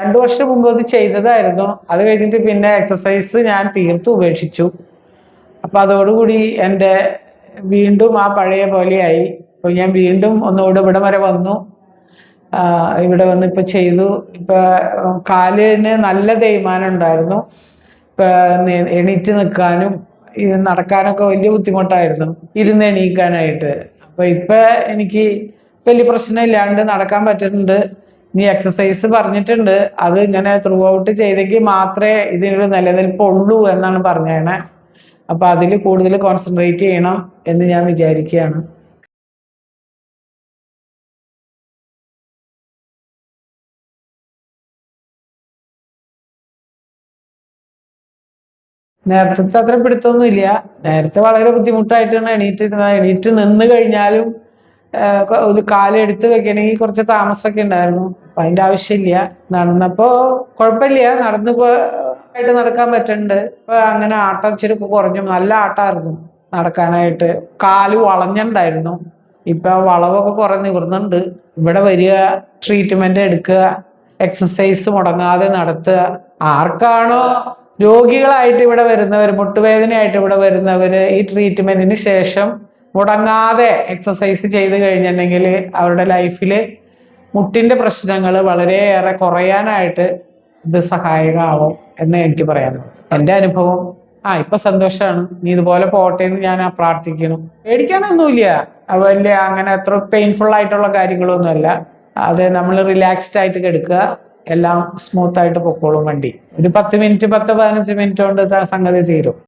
2 വർഷം മുമ്പ് അത് ചെയ്തതായിരുന്നു. അത് കഴിഞ്ഞിട്ട് പിന്നെ എക്സസൈസ് ഞാൻ തീർത്തും ഉപേക്ഷിച്ചു. അപ്പൊ അതോടുകൂടി എൻ്റെ വീണ്ടും ആ പഴയ പോലെയായി. അപ്പൊ ഞാൻ വീണ്ടും ഒന്നുകൂടെ ഇവിടെ വരെ വന്നു. ഇവിടെ വന്ന് ഇപ്പൊ ചെയ്തു. ഇപ്പൊ കാലിന് നല്ല തേയ്മാനം ഉണ്ടായിരുന്നു. ഇപ്പൊ എണീറ്റ് നിൽക്കാനും ഇത് നടക്കാനൊക്കെ വലിയ ബുദ്ധിമുട്ടായിരുന്നു, ഇരുന്ന് എണീക്കാനായിട്ട്. അപ്പൊ ഇപ്പൊ എനിക്ക് വലിയ പ്രശ്നമില്ലാണ്ട് നടക്കാൻ പറ്റുന്നുണ്ട്. ഇനി എക്സസൈസ് പറഞ്ഞിട്ടുണ്ട്, അത് ഇങ്ങനെ ത്രൂ ഔട്ട് ചെയ്തെങ്കിൽ മാത്രമേ ഇതിനൊരു നിലനിൽപ്പുള്ളൂ എന്നാണ് പറഞ്ഞേണേ. അപ്പൊ അതിൽ കൂടുതൽ കോൺസെൻട്രേറ്റ് ചെയ്യണം എന്ന് ഞാൻ വിചാരിക്കുകയാണ്. നേരത്തെ അത്ര പിടുത്തൊന്നുമില്ല. നേരത്തെ വളരെ ബുദ്ധിമുട്ടായിട്ടാണ് എണീറ്റിരുന്നത്. എണീറ്റ് നിന്ന് കഴിഞ്ഞാലും ഒരു കാലം എടുത്ത് വെക്കണമെങ്കിൽ കുറച്ച് താമസമൊക്കെ ഉണ്ടായിരുന്നു. അപ്പൊ അതിന്റെ ആവശ്യമില്ല. നടന്നപ്പോ കുഴപ്പമില്ല, ആയിട്ട് നടക്കാൻ പറ്റുന്നുണ്ട്. ഇപ്പൊ അങ്ങനെ ആട്ടം ഇച്ചിരി കുറഞ്ഞു. നല്ല ആട്ടമായിരുന്നു നടക്കാനായിട്ട്. കാല് വളഞ്ഞുണ്ടായിരുന്നു. ഇപ്പൊ വളവൊക്കെ കുറെ നിവർന്നുണ്ട്. ഇവിടെ വരിക, ട്രീറ്റ്മെന്റ് എടുക്കുക, എക്സസൈസ് മുടങ്ങാതെ നടത്തുക. ആർക്കാണോ രോഗികളായിട്ട് ഇവിടെ വരുന്നവർ, മുട്ടുവേദനയായിട്ട് ഇവിടെ വരുന്നവര് ഈ ട്രീറ്റ്മെന്റിന് ശേഷം മുടങ്ങാതെ എക്സസൈസ് ചെയ്ത് കഴിഞ്ഞിട്ടുണ്ടെങ്കിൽ അവരുടെ ലൈഫില് മുട്ടിന്റെ പ്രശ്നങ്ങൾ വളരെയേറെ കുറയാനായിട്ട് ഇത് സഹായകമാവും എന്ന് എനിക്ക് പറയാനുള്ളത്. എൻ്റെ അനുഭവം. ഇപ്പൊ സന്തോഷമാണ്. നീ ഇതുപോലെ പോട്ടെ എന്ന് ഞാൻ പ്രാർത്ഥിക്കുന്നു. പേടിക്കാനൊന്നുമില്ല. വലിയ അങ്ങനെ അത്ര പെയിൻഫുൾ ആയിട്ടുള്ള കാര്യങ്ങളൊന്നുമല്ല. അത് നമ്മൾ റിലാക്സ്ഡ് ആയിട്ട് കിടക്കുക, എല്ലാം സ്മൂത്ത് ആയിട്ട് പൊക്കോളും വണ്ടി. ഒരു 10 മിനിറ്റ് 10-15 മിനിറ്റ് കൊണ്ട് സംഗതി തീരും.